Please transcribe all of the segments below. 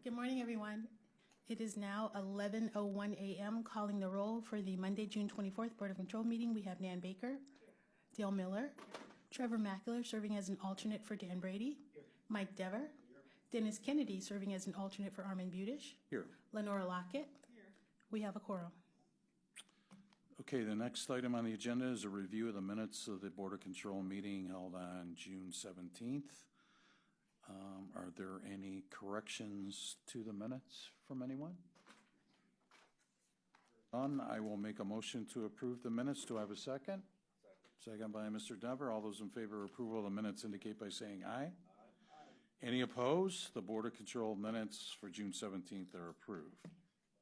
Good morning, everyone. It is now 11:01 a.m. Calling the roll for the Monday, June 24th Board of Control meeting. We have Nan Baker, Dale Miller, Trevor Mackler serving as an alternate for Dan Brady, Mike Dever, Dennis Kennedy serving as an alternate for Armin Budish. Here. Lenora Lockett. Here. We have a quorum. Okay, the next item on the agenda is a review of the minutes of the Board of Control meeting held on June 17th. Are there any corrections to the minutes from anyone? None. I will make a motion to approve the minutes. Do I have a second? Second by Mr. Dever. All those in favor of approval of the minutes indicate by saying aye. Aye. Any opposed? The Board of Control minutes for June 17th are approved.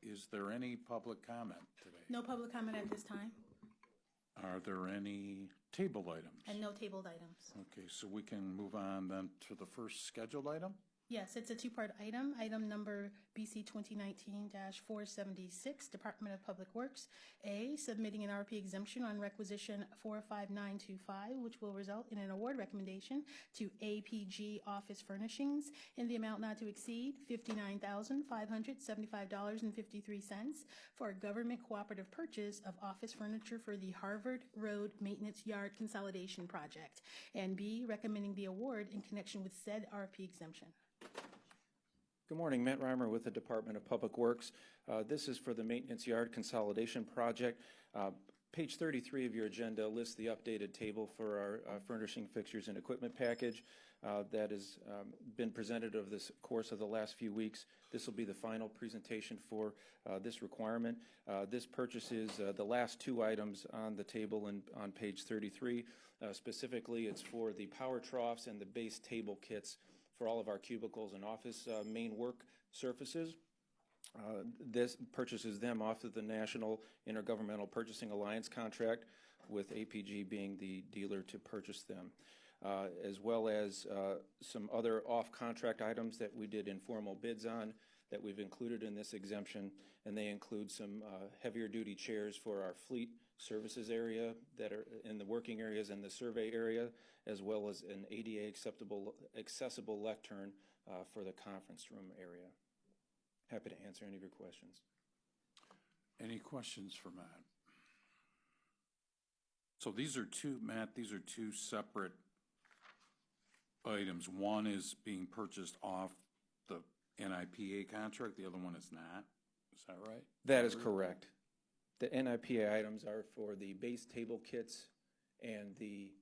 Is there any public comment today? No public comment at this time. Are there any tabled items? And no tabled items. Okay, so we can move on then to the first scheduled item? Yes, it's a two-part item. Item number BC 2019-476, Department of Public Works. A, submitting an RP exemption on requisition 45925, which will result in an award recommendation to APG Office Furnishings in the amount not to exceed $59,575.53 for a government cooperative purchase of office furniture for the Harvard Road Maintenance Yard Consolidation Project. And B, recommending the award in connection with said RP exemption. Good morning, Matt Reimer with the Department of Public Works. This is for the Maintenance Yard Consolidation Project. Page 33 of your agenda lists the updated table for our furnishing, fixtures, and equipment package that has been presented over the course of the last few weeks. This will be the final presentation for this requirement. This purchases the last two items on the table on page 33. Specifically, it's for the power troughs and the base table kits for all of our cubicles and office main work surfaces. This purchases them off of the National Intergovernmental Purchasing Alliance contract, with APG being the dealer to purchase them, as well as some other off-contract items that we did informal bids on that we've included in this exemption, and they include some heavier duty chairs for our fleet services area that are in the working areas and the survey area, as well as an ADA accessible lectern for the conference room area. Happy to answer any of your questions. Any questions for Matt? So these are two, Matt, these are two separate items. One is being purchased off the NIPA contract, the other one is not. Is that right? That is correct. The NIPA items are for the base table kits and the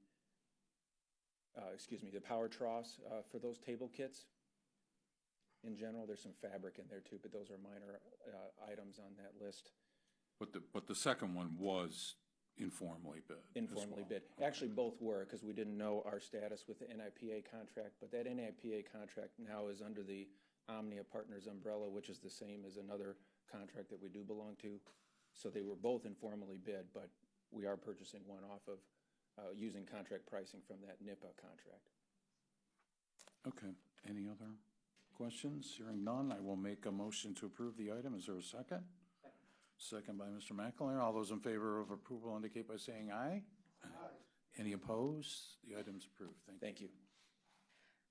the power troughs for those table kits. In general, there's some fabric in there too, but those are minor items on that list. But the second one was informally bid. Informally bid. Actually, both were, because we didn't know our status with the NIPA contract, but that NIPA contract now is under the Omnia Partners umbrella, which is the same as another contract that we do belong to. So they were both informally bid, but we are purchasing one off of using contract pricing from that NIPA contract. Okay. Any other questions? Hearing none, I will make a motion to approve the item. Is there a second? Second by Mr. McAleer. All those in favor of approval indicate by saying aye. Aye. Any opposed? The item's approved. Thank you.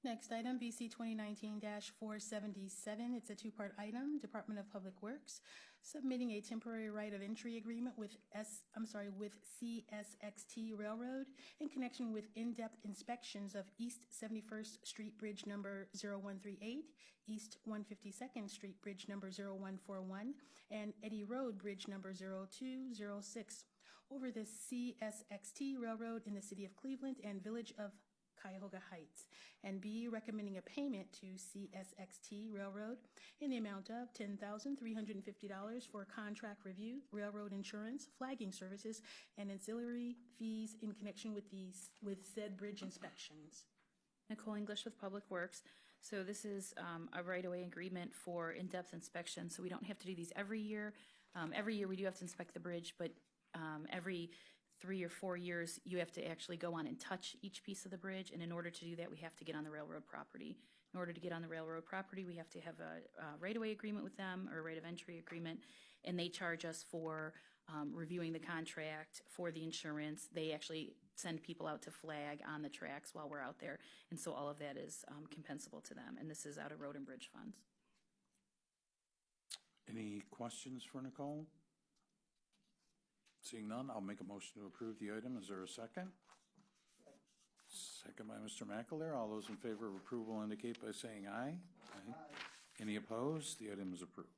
Next item, BC 2019-477. It's a two-part item. Department of Public Works submitting a temporary right of entry agreement with CSXT Railroad in connection with in-depth inspections of East 71st Street Bridge number 0138, East 152nd Street Bridge number 0141, and Eddy Road Bridge number 0206 over the CSXT Railroad in the City of Cleveland and Village of Cuyahoga Heights, and B, recommending a payment to CSXT Railroad in the amount of $10,350 for contract review, railroad insurance, flagging services, and ancillary fees in connection with said bridge inspections. Nicole English with Public Works. So this is a right-of-way agreement for in-depth inspection. So we don't have to do these every year. Every year we do have to inspect the bridge, but every 3 or 4 years, you have to actually go on and touch each piece of the bridge, and in order to do that, we have to get on the railroad property. In order to get on the railroad property, we have to have a right-of-way agreement with them, or a right-of-entry agreement, and they charge us for reviewing the contract, for the insurance. They actually send people out to flag on the tracks while we're out there, and so all of that is compensable to them, and this is out of road and bridge funds. Any questions for Nicole? Seeing none, I'll make a motion to approve the item. Is there a second? Second by Mr. McAleer. All those in favor of approval indicate by saying aye. Aye. Any opposed? The item is approved.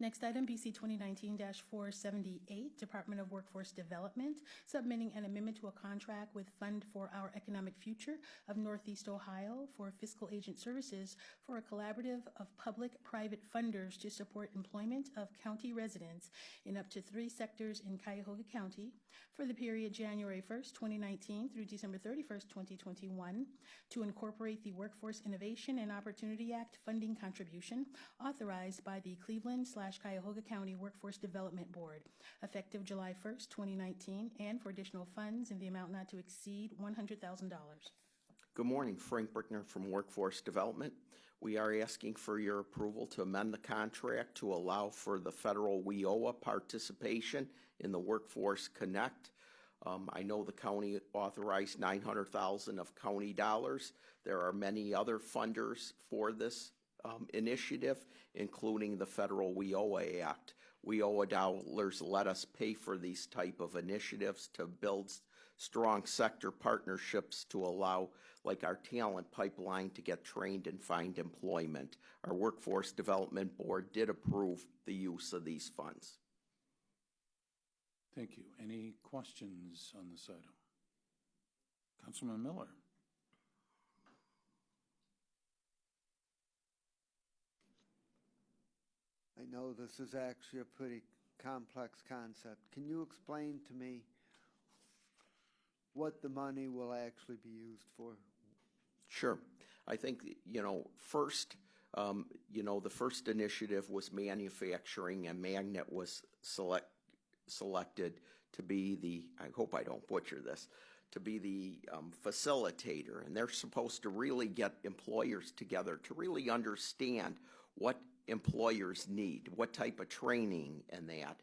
Next item, BC 2019-478, Department of Workforce Development, submitting an amendment to a contract with Fund for Our Economic Future of Northeast Ohio for fiscal agent services for a collaborative of public-private funders to support employment of county residents in up to 3 sectors in Cuyahoga County for the period January 1st, 2019 through December 31st, 2021, to incorporate the Workforce Innovation and Opportunity Act funding contribution authorized by the Cleveland/Cuyahoga County Workforce Development Board, effective July 1st, 2019, and for additional funds in the amount not to exceed $100,000. Good morning, Frank Brickner from Workforce Development. We are asking for your approval to amend the contract to allow for the federal WIOA participation in the Workforce Connect. I know the county authorized $900,000 of county dollars. There are many other funders for this initiative, including the federal WIOA Act. WIOA dollars let us pay for these type of initiatives to build strong sector partnerships to allow, like our talent pipeline, to get trained and find employment. Our Workforce Development Board did approve the use of these funds. Thank you. Any questions on this item? Councilman Miller. I know this is actually a pretty complex concept. Can you explain to me what the money will actually be used for? Sure. I think, first, the first initiative was manufacturing, and Magnet was selected to be the, I hope I don't butcher this, to be the facilitator. And they're supposed to really get employers together to really understand what employers need, what type of training and that.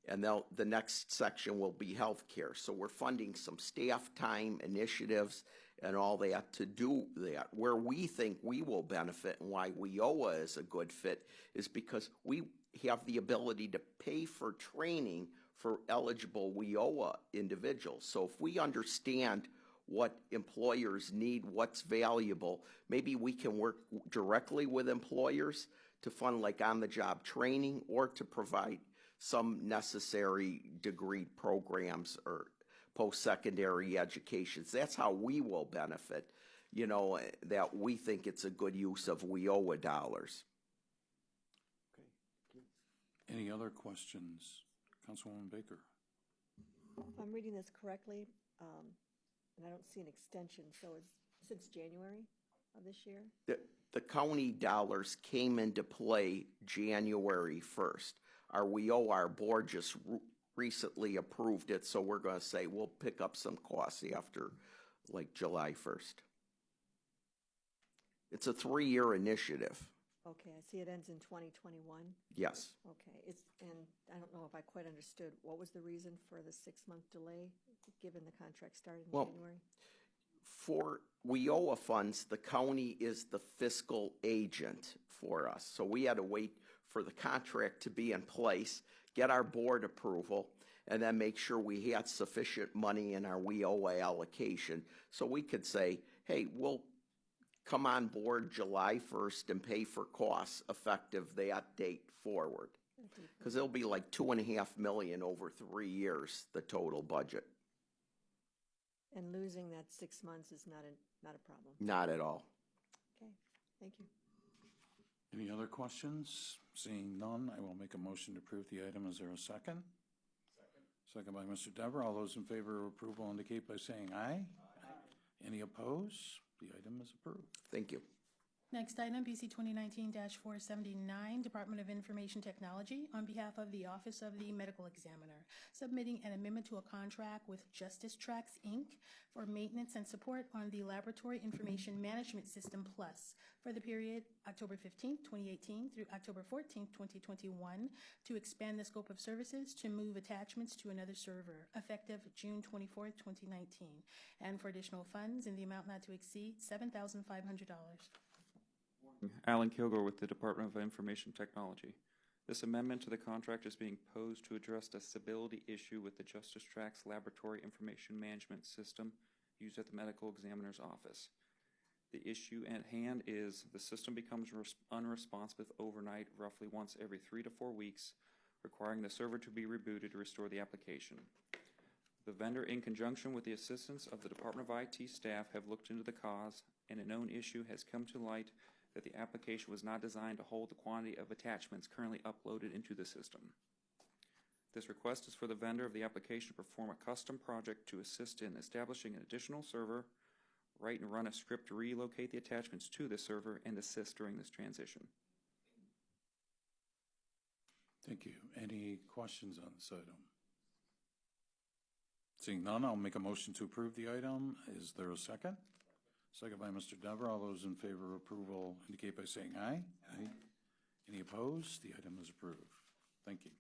And the next section will be healthcare. So we're funding some staff time initiatives and all that to do that. Where we think we will benefit and why WIOA is a good fit is because we have the ability to pay for training for eligible WIOA individuals. So if we understand what employers need, what's valuable, maybe we can work directly with employers to fund like on-the-job training or to provide some necessary degree programs or post-secondary educations. That's how we will benefit, that we think it's a good use of WIOA dollars. Okay. Any other questions? Councilwoman Baker. If I'm reading this correctly, and I don't see an extension, so it's since January of this year? The county dollars came into play January 1st. Our board just recently approved it, so we're going to say we'll pick up some costs after like July 1st. It's a 3-year initiative. Okay, I see it ends in 2021. Yes. Okay, and I don't know if I quite understood, what was the reason for the 6-month delay, given the contract started in January? For WIOA funds, the county is the fiscal agent for us. So we had to wait for the contract to be in place, get our board approval, and then make sure we had sufficient money in our WIOA allocation. So we could say, hey, we'll come on board July 1st and pay for costs effective that date forward. Because it'll be like $2.5 million over 3 years, the total budget. And losing that 6 months is not a problem? Not at all. Okay, thank you. Any other questions? Seeing none, I will make a motion to approve the item. Is there a second? Second by Mr. Dever. All those in favor of approval indicate by saying aye. Aye. Any opposed? The item is approved. Thank you. Next item, BC 2019-479, Department of Information Technology, on behalf of the Office of the Medical Examiner, submitting an amendment to a contract with Justice Tracks, Inc. for maintenance and support on the Laboratory Information Management System Plus for the period October 15, 2018 through October 14, 2021, to expand the scope of services to move attachments to another server, effective June 24, 2019, and for additional funds in the amount not to exceed $7,500. Alan Kilgore with the Department of Information Technology. This amendment to the contract is being posed to address the stability issue with the Justice Tracks Laboratory Information Management System used at the medical examiner's office. The issue at hand is the system becomes unresponsive overnight roughly once every 3 to 4 weeks, requiring the server to be rebooted to restore the application. The vendor, in conjunction with the assistance of the Department of IT staff, have looked into the cause, and a known issue has come to light that the application was not designed to hold the quantity of attachments currently uploaded into the system. This request is for the vendor of the application to perform a custom project to assist in establishing an additional server, write and run a script to relocate the attachments to the server, and assist during this transition. Thank you. Any questions on this item? Seeing none, I'll make a motion to approve the item. Is there a second? Second by Mr. Dever. All those in favor of approval indicate by saying aye. Aye. Any opposed? The item is approved. Thank you.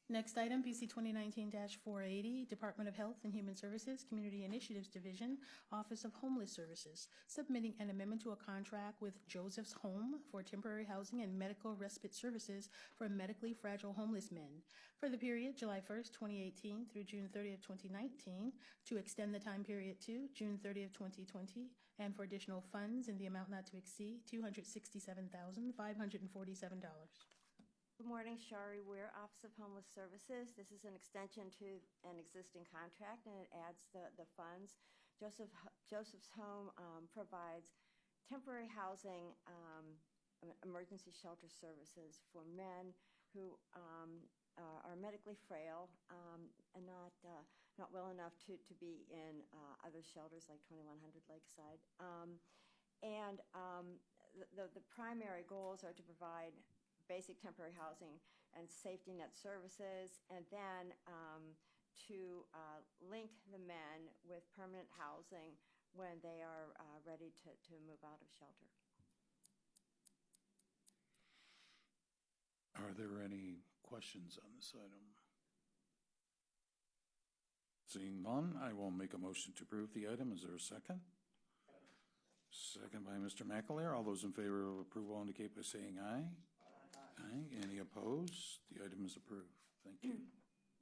Next item, BC 2019-480, Department of Health and Human Services, Community Initiatives Division, Office of Homeless Services, submitting an amendment to a contract with Joseph's Home for temporary housing and medical respite services for medically fragile homeless men for the period July 1st, 2018 through June 30th, 2019, to extend the time period to June 30th, 2020, and for additional funds in the amount not to exceed $267,547. Good morning, Shari Weir, Office of Homeless Services. This is an extension to an existing contract, and it adds the funds. Joseph's Home provides temporary housing, emergency shelter services for men who are medically frail and not well enough to be in other shelters like 2100 Lakeside. The primary goals are to provide basic temporary housing and safety net services, and then to link the men with permanent housing when they are ready to move out of shelter. Are there any questions on this item? Seeing none, I will make a motion to approve the item. Is there a second? Second by Mr. McAleer. All those in favor of approval indicate by saying aye. Aye. Any opposed? The item is approved. Thank you.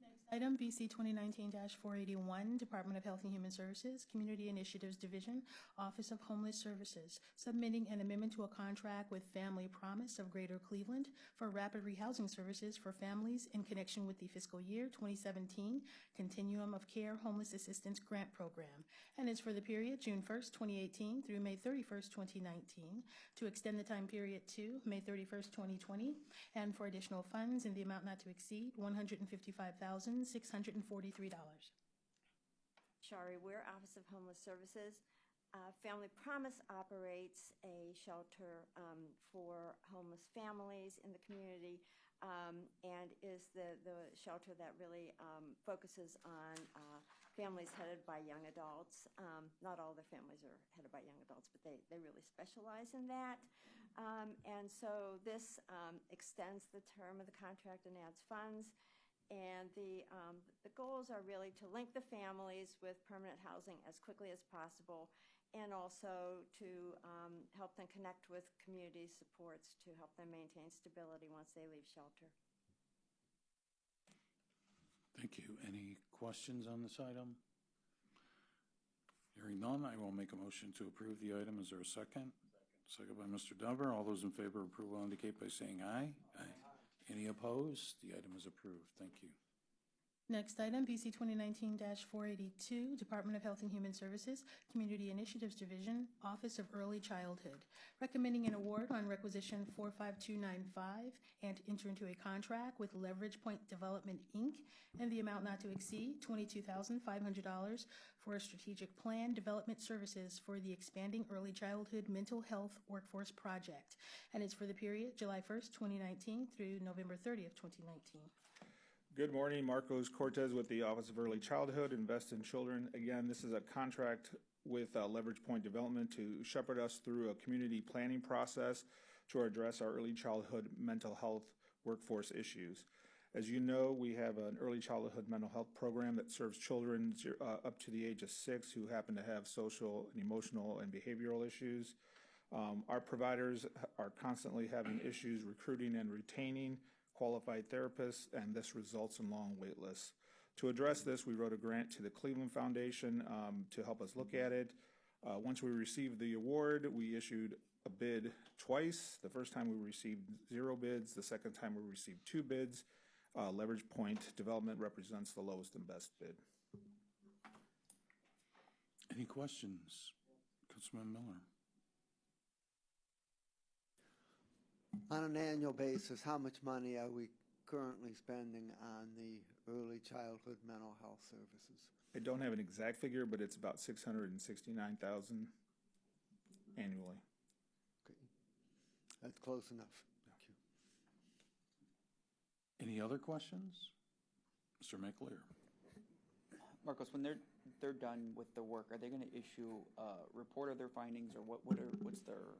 Next item, BC 2019-481, Department of Health and Human Services, Community Initiatives Division, Office of Homeless Services, submitting an amendment to a contract with Family Promise of Greater Cleveland for rapid rehousing services for families in connection with the fiscal year 2017 Continuum of Care Homeless Assistance Grant Program, and is for the period June 1st, 2018 through May 31st, 2019, to extend the time period to May 31st, 2020, and for additional funds in the amount not to exceed $155,643. Shari Weir, Office of Homeless Services. Family Promise operates a shelter for homeless families in the community and is the shelter that really focuses on families headed by young adults. Not all the families are headed by young adults, but they really specialize in that. And so this extends the term of the contract and adds funds. And the goals are really to link the families with permanent housing as quickly as possible, and also to help them connect with community supports to help them maintain stability once they leave shelter. Thank you. Any questions on this item? Hearing none, I will make a motion to approve the item. Is there a second? Second by Mr. Dever. All those in favor of approval indicate by saying aye. Aye. Any opposed? The item is approved. Thank you. Next item, BC 2019-482, Department of Health and Human Services, Community Initiatives Division, Office of Early Childhood, recommending an award on requisition 45295 and enter into a contract with Leverage Point Development, Inc. in the amount not to exceed $22,500 for strategic plan development services for the expanding early childhood mental health workforce project, and it's for the period July 1st, 2019 through November 30th, 2019. Good morning, Marcos Cortez with the Office of Early Childhood, Invest in Children. Again, this is a contract with Leverage Point Development to shepherd us through a community planning process to address our early childhood mental health workforce issues. As you know, we have an early childhood mental health program that serves children up to the age of 6 who happen to have social and emotional and behavioral issues. Our providers are constantly having issues recruiting and retaining qualified therapists, and this results in long wait lists. To address this, we wrote a grant to the Cleveland Foundation to help us look at it. Once we received the award, we issued a bid twice. The first time we received 0 bids. The second time we received 2 bids. Leverage Point Development represents the lowest and best bid. Any questions? Councilman Miller. On an annual basis, how much money are we currently spending on the early childhood mental health services? I don't have an exact figure, but it's about $669,000 annually. Okay. That's close enough. Thank you. Any other questions? Mr. McLear. Marcos, when they're done with the work, are they going to issue a report of their findings, or what's their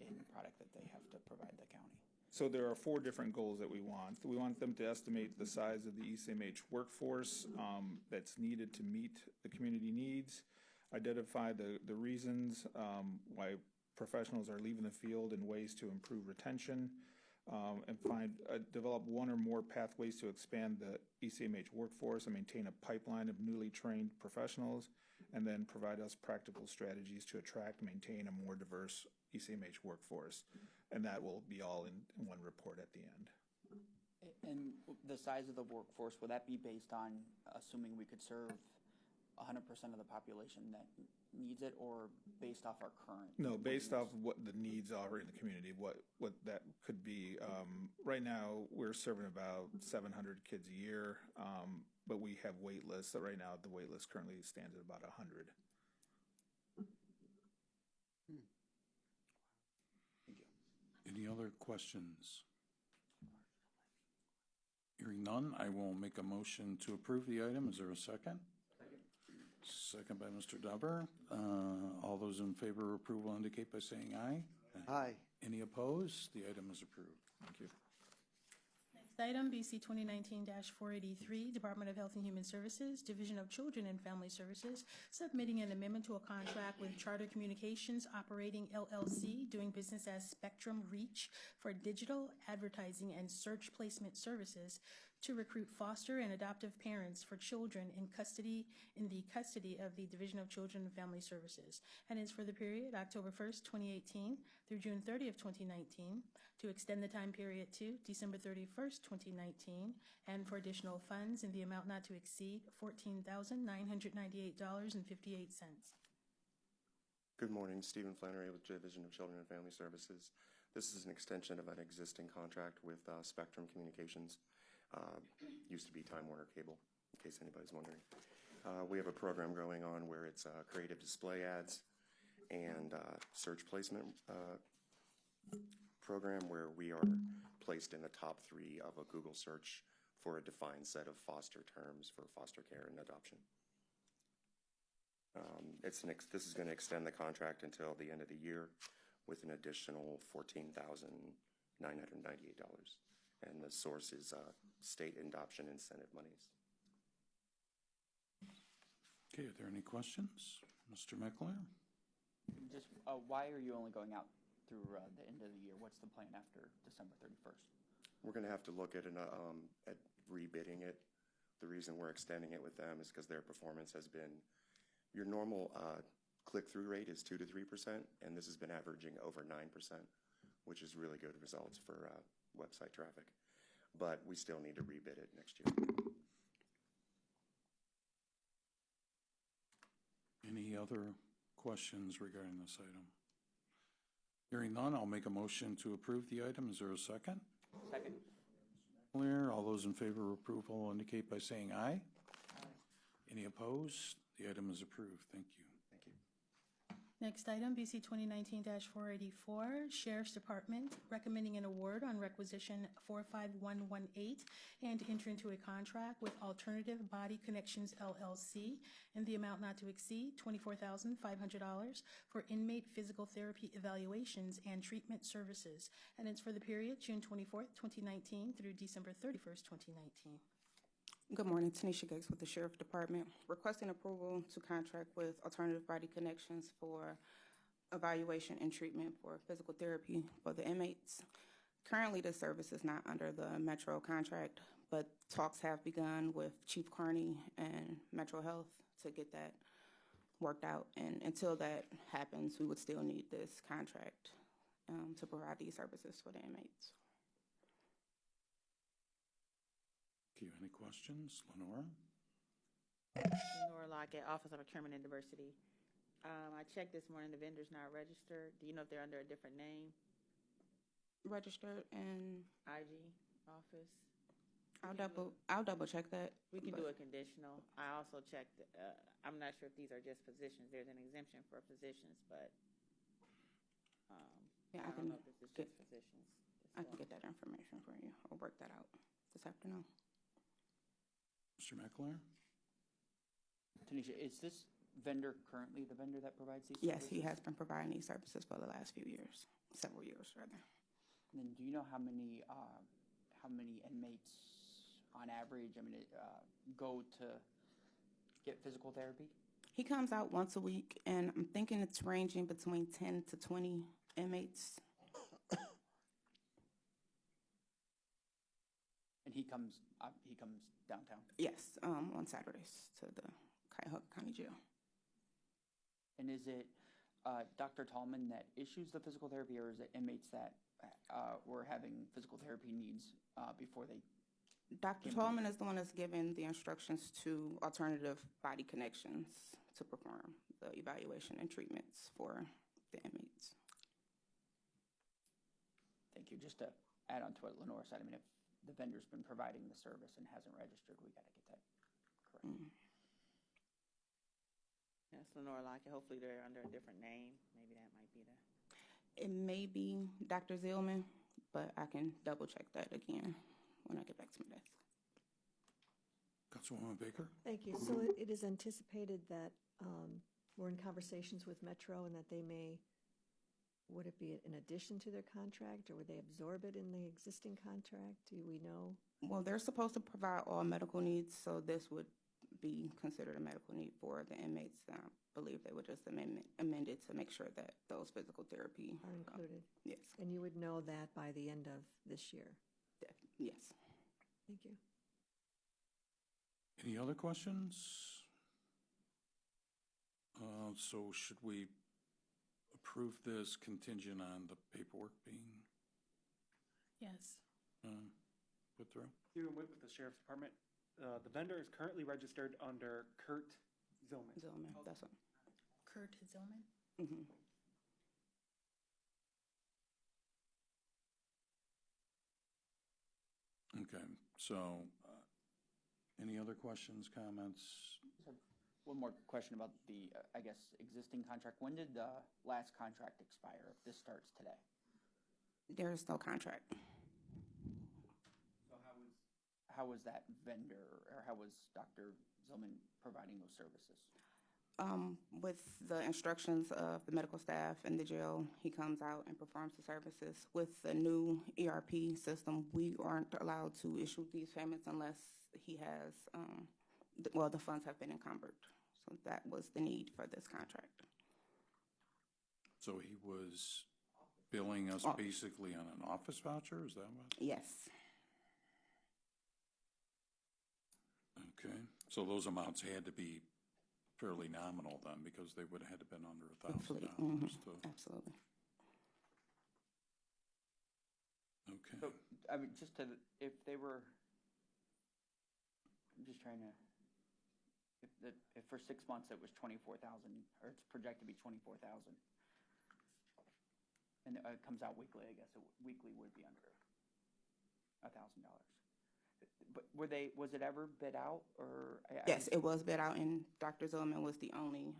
end product that they have to provide the county? So there are 4 different goals that we want. We want them to estimate the size of the ECMH workforce that's needed to meet the community needs, identify the reasons why professionals are leaving the field and ways to improve retention, and develop 1 or more pathways to expand the ECMH workforce and maintain a pipeline of newly trained professionals, and then provide us practical strategies to attract and maintain a more diverse ECMH workforce. And that will be all in 1 report at the end. And the size of the workforce, will that be based on assuming we could serve 100% of the population that needs it, or based off our current? No, based off what the needs are in the community, what that could be. Right now, we're serving about 700 kids a year, but we have wait lists. So right now, the wait list currently stands at about 100. Any other questions? Hearing none, I will make a motion to approve the item. Is there a second? Second by Mr. Dubber. All those in favor of approval indicate by saying aye. Aye. Any opposed? The item is approved. Thank you. Next item, BC 2019-483, Department of Health and Human Services, Division of Children and Family Services, submitting an amendment to a contract with Charter Communications Operating LLC, doing business as Spectrum Reach, for digital advertising and search placement services to recruit foster and adoptive parents for children in the custody of the Division of Children and Family Services, and is for the period October 1st, 2018 through June 30th, 2019, to extend the time period to December 31st, 2019, and for additional funds in the amount not to exceed $14,998.58. Good morning, Stephen Flannery with Division of Children and Family Services. This is an extension of an existing contract with Spectrum Communications. Used to be Time Warner Cable, in case anybody's wondering. We have a program going on where it's creative display ads and search placement program where we are placed in the top 3 of a Google search for a defined set of foster terms for foster care and adoption. This is going to extend the contract until the end of the year with an additional $14,998. And the source is state adoption incentive monies. Okay, are there any questions? Mr. McLear? Just why are you only going out through the end of the year? What's the plan after December 31st? We're going to have to look at rebidding it. The reason we're extending it with them is because their performance has been, your normal click-through rate is 2 to 3%, and this has been averaging over 9%, which is really good results for website traffic, but we still need to rebid it next year. Any other questions regarding this item? Hearing none, I'll make a motion to approve the item. Is there a second? Second. Clear. All those in favor of approval indicate by saying aye. Aye. Any opposed? The item is approved. Thank you. Thank you. Next item, BC 2019-484, Sheriff's Department, recommending an award on requisition 45118 and enter into a contract with Alternative Body Connections LLC in the amount not to exceed $24,500 for inmate physical therapy evaluations and treatment services. And it's for the period June 24th, 2019 through December 31st, 2019. Good morning, Tanisha Gates with the Sheriff Department, requesting approval to contract with Alternative Body Connections for evaluation and treatment for physical therapy for the inmates. Currently, the service is not under the Metro contract, but talks have begun with Chief Carney and Metro Health to get that worked out. And until that happens, we would still need this contract to provide these services for the inmates. Okay, any questions? Lenora? Nora Lockett, Office of Procurement and Diversity. I checked this morning, the vendor's not registered. Do you know if they're under a different name? Registered and IG office? I'll double check that. We can but- do a conditional. I also checked, I'm not sure if these are just physicians. There's an exemption for physicians, but Yeah, I don't know if this is just physicians. I can get that information for you. I'll work that out this afternoon. Mr. McAleer? Tanisha, is this vendor currently the vendor that provides these Yes, services? he has been providing these services for the last few years, several years rather. And then do you know how many inmates on average, go to get physical therapy? He comes out once a week, and I'm thinking it's ranging between 10 to 20 inmates. And he comes downtown? Yes, on Saturdays to the Cuyahoga County Jail. And is it Dr. Tallman that issues the physical therapy, or is it inmates that were having physical therapy needs before they? Dr. Tallman is the one that's giving the instructions to Alternative Body Connections to perform the evaluation and treatments for the inmates. Thank you. Just to add on to what Lenore said, if the vendor's been providing the service and hasn't registered, we got to get that correct. Yes, Lenora Lockett. Hopefully they're under a different name. Maybe that might be the. It may be Dr. Zillman, but I can double check that again when I get back to my desk. Councilwoman Baker? Thank you. So it is anticipated that we're in conversations with Metro and that they may, would it be in addition to their contract, or would they absorb it in the existing contract? Do we know? Well, they're supposed to provide all medical needs, so this would be considered a medical need for the inmates. I believe they would just amend it to make sure that those physical therapy Are included? Yes. And you would know that by the end of this year? Yes. Thank you. Any other questions? So should we approve this contingent on the paperwork being Yes. put through? Stephen Witt with the Sheriff's Department. The vendor is currently registered under Kurt Zillman. Zillman, that's what. Kurt Zillman? Mm-hmm. Okay, so any other questions, comments? One more question about the, existing contract. When did the last contract expire, if this starts today? There is no contract. So how was that vendor, or how was Dr. Zillman providing those services? With the instructions of the medical staff in the jail, he comes out and performs the services. With the new ERP system, we aren't allowed to issue these payments unless he has, the funds have been encumbered. So that was the need for this contract. So he was billing us basically on an office voucher, is that what? Yes. Okay, so those amounts had to be fairly nominal then, because they would have had to been under $1,000 to. Absolutely. Okay. So, if they were, I'm just trying to, if for 6 months it was 24,000, or it's projected to be 24,000, and it comes out weekly, I guess weekly would be under $1,000. But was it ever bid out, or? Yes, it was bid out, and Dr. Zillman was the only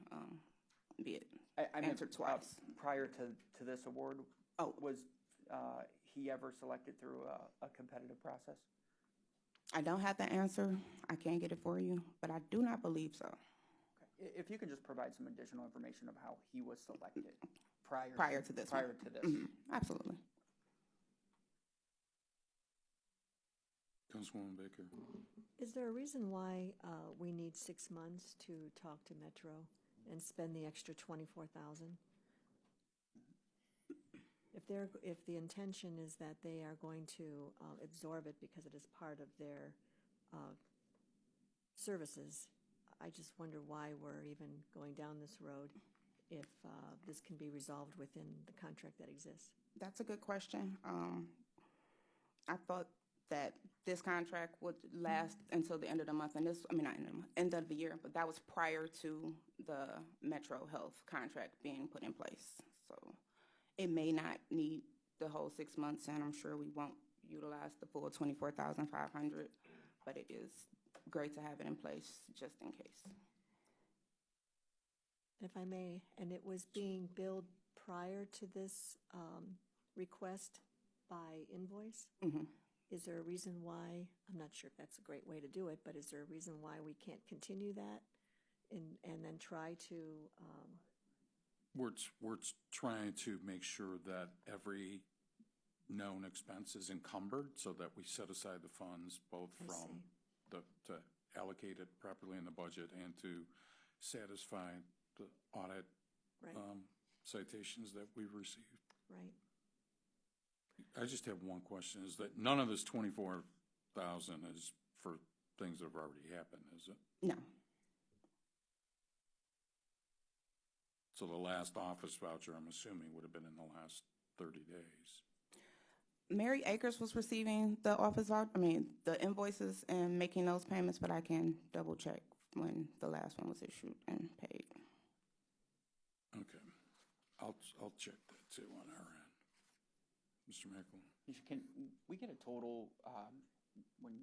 bid. I meant answered twice. Prior to this award, Oh. was he ever selected through a competitive process? I don't have the answer. I can't get it for you, but I do not believe so. Okay. If you could just provide some additional information of how he was selected Prior to this. Prior to this. Mm-hmm. Absolutely. Councilwoman Baker. Is there a reason why we need 6 months to talk to Metro and spend the extra $24,000? if the intention is that they are going to absorb it because it is part of their services, I just wonder why we're even going down this road if this can be resolved within the contract that exists. That's a good question. I thought that this contract would last until the end of the month, and this, I mean, not end of the month, end of the year, but that was prior to the Metro Health contract being put in place. So it may not need the whole 6 months, and I'm sure we won't utilize the full $24,500, but it is great to have it in place just in case. If I may, and it was being billed prior to this request by invoice? Mm-hmm. Is there a reason why, I'm not sure if that's a great way to do it, but is there a reason why we can't continue that and then try to? We're trying to make sure that every known expense is encumbered so that we set aside the funds both from to allocate it properly in the budget and to satisfy the audit citations that we've received. Right. I just have one question, is that none of this 24,000 is for things that have already happened, is it? No. So the last office voucher, I'm assuming, would have been in the last 30 days. Mary Akers was receiving the office voucher, the invoices and making those payments, but I can double check when the last one was issued and paid. Okay. I'll check that too on our end. Mr. Michael? Can we get a total, when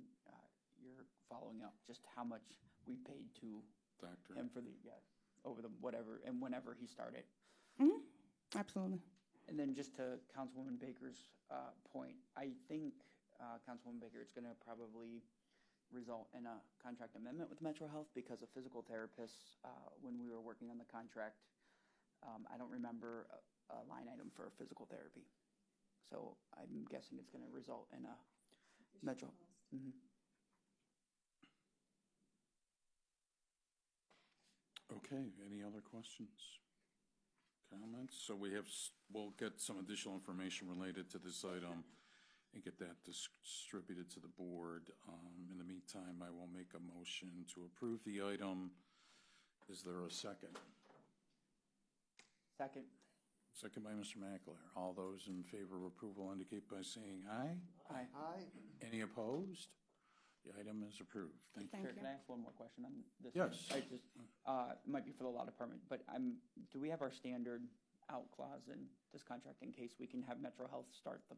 you're following up, just how much we paid to Doctor him for the, over the whatever, and whenever he started? Mm-hmm. Absolutely. And then just to Councilwoman Baker's point, I think, Councilwoman Baker, it's going to probably result in a contract amendment with Metro Health because of physical therapists, when we were working on the contract, I don't remember a line item for physical therapy. So I'm guessing it's going to result in a Metro. Mm-hmm. Okay, any other questions? Comments? So we'll get some additional information related to this item and get that distributed to the board. In the meantime, I will make a motion to approve the item. Is there a second? Second. Second by Mr. Mackler. All those in favor of approval indicate by saying aye. Aye. Aye. Any opposed? The item is approved. Thank you. Sure, can I ask one more question on this? Yes. I just, it might be for the law department, but do we have our standard out clause in this contract in case we can have Metro Health start the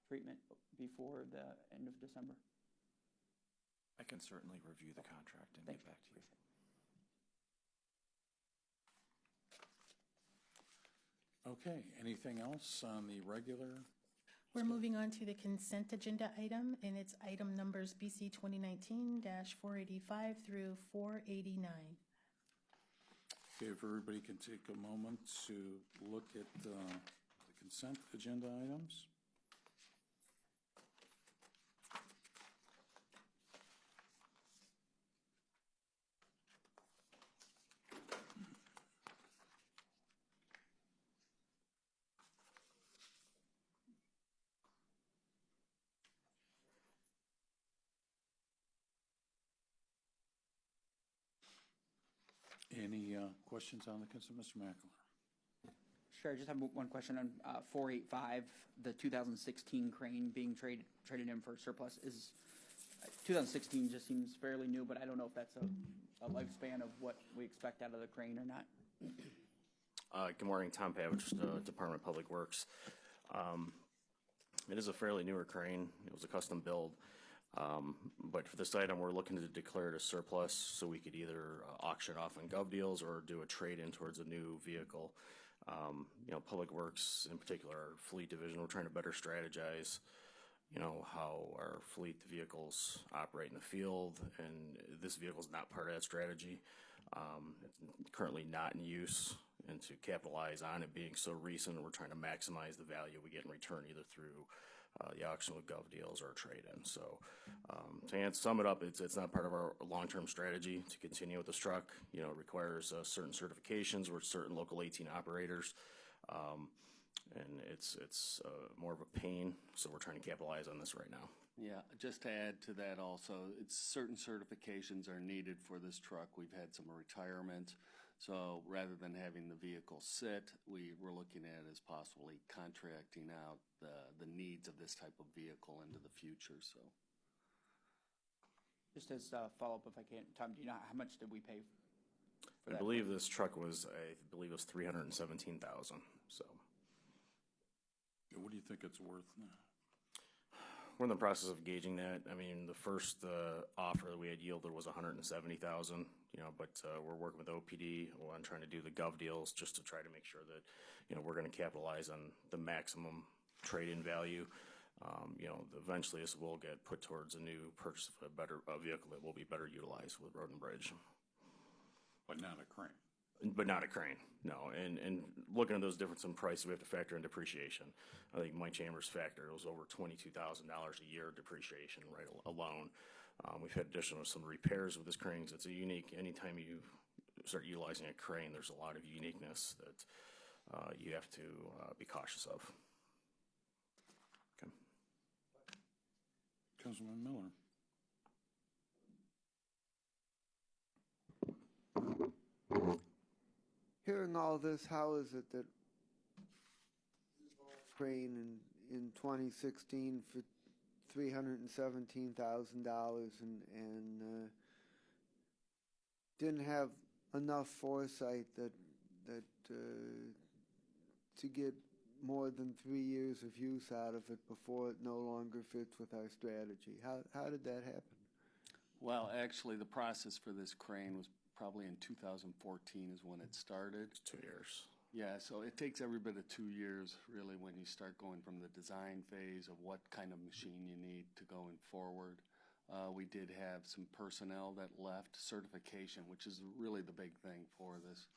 treatment before the end of December? I can certainly review the contract and get back to you. Okay, anything else on the regular? We're moving on to the consent agenda item, and it's item numbers BC 2019-485 through 489. Okay, if everybody can take a moment to look at the consent agenda items. Any questions on the consent, Mr. Mackler? Sure, I just have one question on 485, the 2016 crane being traded in for surplus. 2016 just seems fairly new, but I don't know if that's a lifespan of what we expect out of the crane or not. Good morning, Tom Pavich, Department of Public Works. It is a fairly newer crane. It was a custom build. But for this item, we're looking to declare it a surplus so we could either auction off on gov deals or do a trade-in towards a new vehicle. Public Works, in particular, our fleet division, we're trying to better strategize, how our fleet vehicles operate in the field, and this vehicle is not part of that strategy. It's currently not in use, and to capitalize on it being so recent, we're trying to maximize the value we get in return either through the auction with gov deals or a trade-in. So to sum it up, it's not part of our long-term strategy to continue with this truck. It requires certain certifications with certain local 18 operators. And it's more of a pain, so we're trying to capitalize on this right now. Yeah, just to add to that also, it's certain certifications are needed for this truck. We've had some retirements. So rather than having the vehicle sit, we were looking at as possibly contracting out the needs of this type of vehicle into the future, so. Just as a follow-up, if I can, Tom, do you know how much did we pay for I that? believe this truck was, it was $317,000, so. What do you think it's worth now? We're in the process of gauging that. I mean, the first offer that we had yielded was $170,000, but we're working with OPD on trying to do the gov deals just to try to make sure that, we're going to capitalize on the maximum trade-in value. Eventually this will get put towards a new purchase of a vehicle that will be better utilized with Road and Bridge. But not a crane. But not a crane, no. And looking at those differences in price, we have to factor in depreciation. I think Mike Chambers factor was over $22,000 a year depreciation right alone. We've had additional some repairs with this crane. It's a unique, anytime you start utilizing a crane, there's a lot of uniqueness that you have to be cautious of. Okay. Councilman Miller. Hearing all this, how is it that crane in 2016 for $317,000 and didn't have enough foresight that to get more than 3 years of use out of it before it no longer fits with our strategy? How did that happen? Well, actually, the process for this crane was probably in 2014 is when it started. It's 2 years. Yeah, so it takes every bit of 2 years, really, when you start going from the design phase of what kind of machine you need to going forward. We did have some personnel that left, certification, which is really the big thing for this.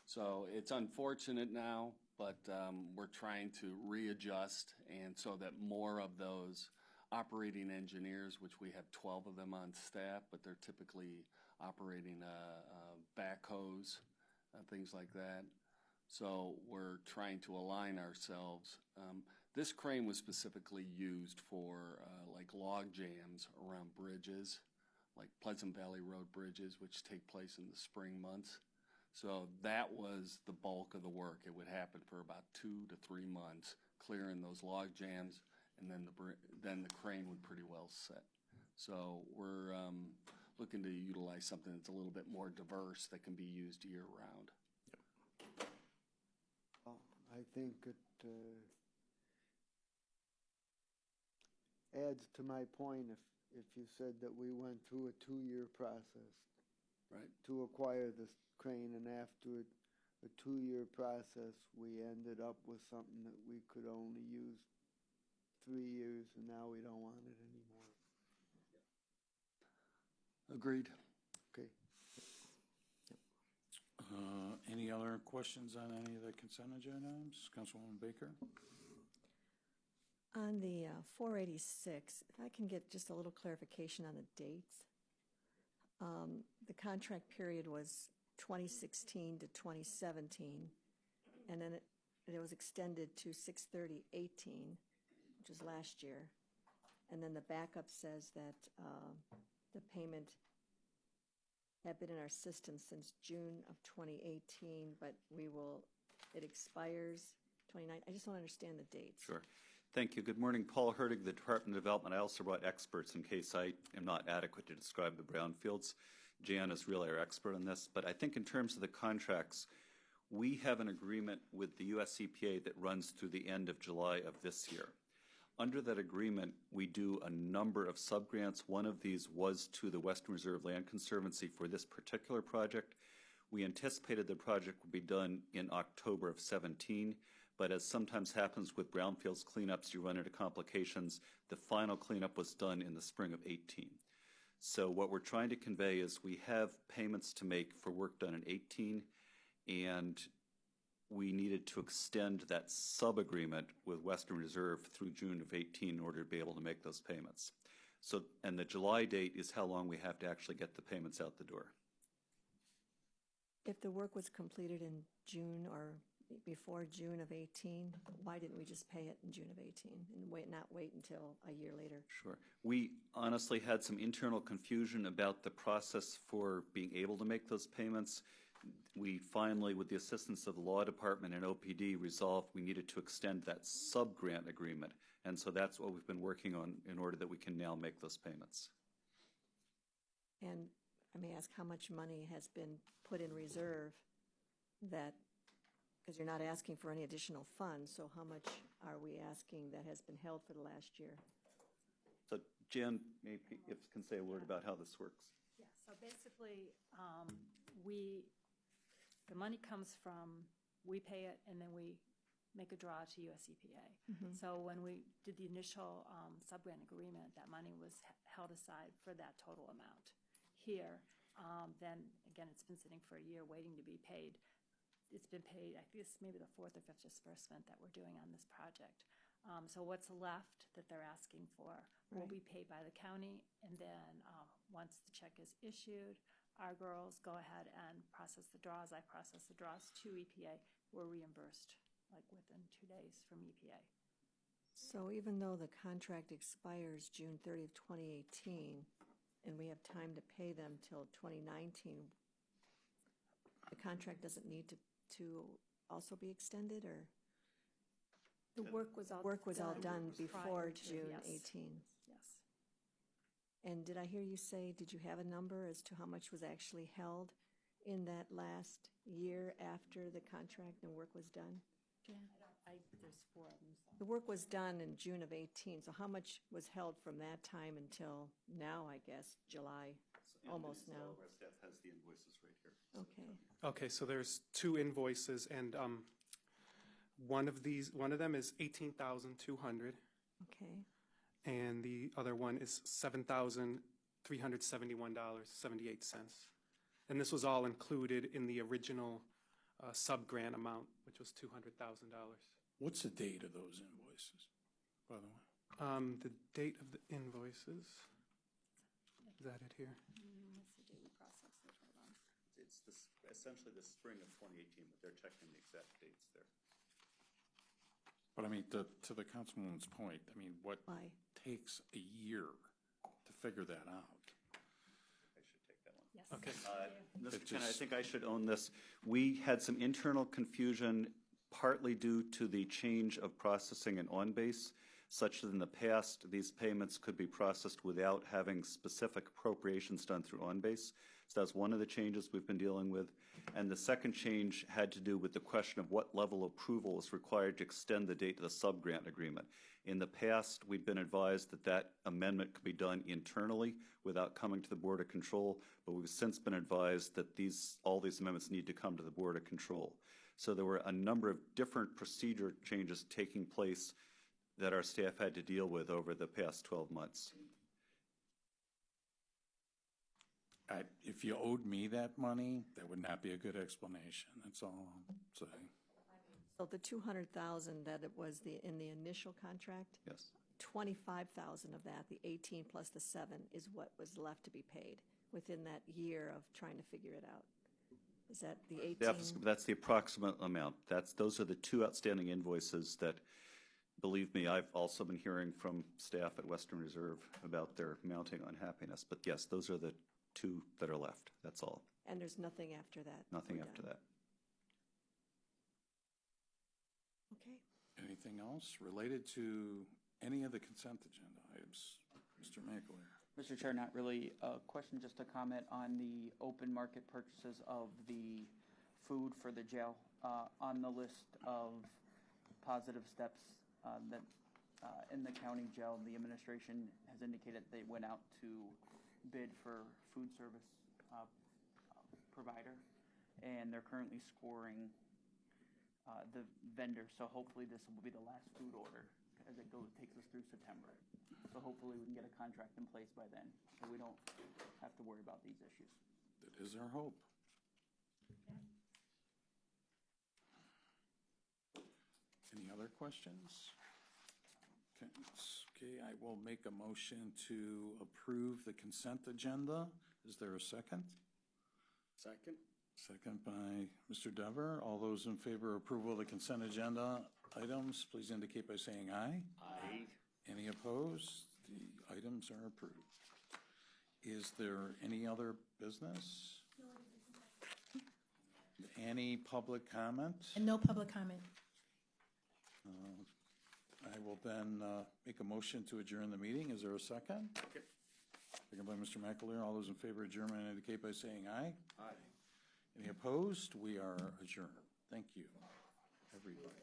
So it's unfortunate now, but we're trying to readjust, and so that more of those operating engineers, which we have 12 of them on staff, but they're typically operating backhoes, things like that. So we're trying to align ourselves. This crane was specifically used for like log jams around bridges, like Pleasant Valley Road bridges, which take place in the spring months. So that was the bulk of the work. It would happen for about 2 to 3 months, clearing those log jams, and then the crane would pretty well set. So we're looking to utilize something that's a little bit more diverse that can be used year-round. Well, I think it adds to my point if you said that we went through a 2-year process, right, to acquire this crane, and after a 2-year process, we ended up with something that we could only use 3 years, and now we don't want it anymore. Agreed. Okay. Any other questions on any of the consent agenda items? Councilwoman Baker? On the 486, if I can get just a little clarification on the dates. The contract period was 2016 to 2017, and then it was extended to 6/30/18, which was last year. And then the backup says that the payment had been in our system since June of 2018, but it expires 29. I just want to understand the dates. Sure. Thank you. Good morning. Paul Hertig, the Department of Development. I also brought experts in case I am not adequate to describe the brownfields. Jan is really our expert on this. But I think in terms of the contracts, we have an agreement with the U.S. EPA that runs through the end of July of this year. Under that agreement, we do a number of subgrants. One of these was to the Western Reserve Land Conservancy for this particular project. We anticipated the project would be done in October of 17, but as sometimes happens with brownfields cleanups, you run into complications. The final cleanup was done in the spring of 18. So what we're trying to convey is we have payments to make for work done in 18, and we needed to extend that sub-agreement with Western Reserve through June of 18 in order to be able to make those payments. So, and the July date is how long we have to actually get the payments out the door. If the work was completed in June or before June of 18? Why didn't we just pay it in June of 18 and not wait until a year later? Sure. We honestly had some internal confusion about the process for being able to make those payments. We finally, with the assistance of the law department and OPD, resolved we needed to extend that sub-grant agreement. And so that's what we've been working on in order that we can now make those payments. And I may ask how much money has been put in reserve that, because you're not asking for any additional funds, so how much are we asking that has been held for the last year? So Jan, maybe if can say a word about how this works. Yeah, so basically, the money comes from, we pay it, and then we make a draw to US EPA. So when we did the initial sub-grant agreement, that money was held aside for that total amount. Here, then, again, it's been sitting for a year waiting to be paid. It's been paid, I think it's maybe the 4th or 5th disbursement that we're doing on this project. So what's left that they're asking for will be paid by the county, and then once the check is issued, our girls go ahead and process the draws. I process the draws to EPA. We're reimbursed like within 2 days from EPA. So even though the contract expires June 30th, 2018, and we have time to pay them till 2019, the contract doesn't need to also be extended, or? The work was all done before prior to, June yes. 18. Yes. And did I hear you say, did you have a number as to how much was actually held in that last year after the contract and work was done? There's 4 of them. So. The work was done in June of 18, so how much was held from that time until now, I guess, July, almost now? Our staff has the invoices right here. Okay. Okay, so there's 2 invoices, and one of them is $18,200, Okay. and the other one is $7,371.78. And this was all included in the original sub-grant amount, which was $200,000. What's the date of those invoices, by the way? The date of the invoices, is that it here? What's the date we processed it? Hold on. It's essentially the spring of 2018, but they're checking the exact dates there. But I mean, to the councilwoman's point, I mean, what takes a year to figure that out? I should take that one. Yes. Okay. Mr. Chairman, I think I should own this. We had some internal confusion, partly due to the change of processing in on-base, such that in the past, these payments could be processed without having specific appropriations done through on-base. So that's one of the changes we've been dealing with. And the second change had to do with the question of what level of approval is required to extend the date of the sub-grant agreement. In the past, we've been advised that that amendment could be done internally without coming to the Board of Control, but we've since been advised that all these amendments need to come to the Board of Control. So there were a number of different procedure changes taking place that our staff had to deal with over the past 12 months. If you owed me that money, that would not be a good explanation. That's all I'm saying. So the 200,000 that it was in the initial contract? Yes. 25,000 of that, the 18 plus the 7, is what was left to be paid within that year of trying to figure it out. Is that the 18? That's the approximate amount. Those are the 2 outstanding invoices that, believe me, I've also been hearing from staff at Western Reserve about their mounting unhappiness. But yes, those are the 2 that are left. That's all. And there's nothing after that? Nothing after that. Okay. Anything else related to any of the consent agenda items? Mr. McAleer. Mr. Chair, not really a question, just a comment on the open market purchases of the food for the jail. On the list of positive steps that in the county jail, the administration has indicated they went out to bid for food service provider, and they're currently scoring the vendor. So hopefully this will be the last food order as it takes us through September. So hopefully we can get a contract in place by then, so we don't have to worry about these issues. That is our hope. Any other questions? Okay, I will make a motion to approve the consent agenda. Is there a second? Second. Second by Mr. Dever. All those in favor of approval of the consent agenda items, please indicate by saying aye. Aye. Any opposed? The items are approved. Is there any other business? Any public comment? And no public comment. I will then make a motion to adjourn the meeting. Is there a second? Okay. Second by Mr. McAleer. All those in favor of adjournment indicate by saying aye. Aye. Any opposed? We are adjourned. Thank you, everybody.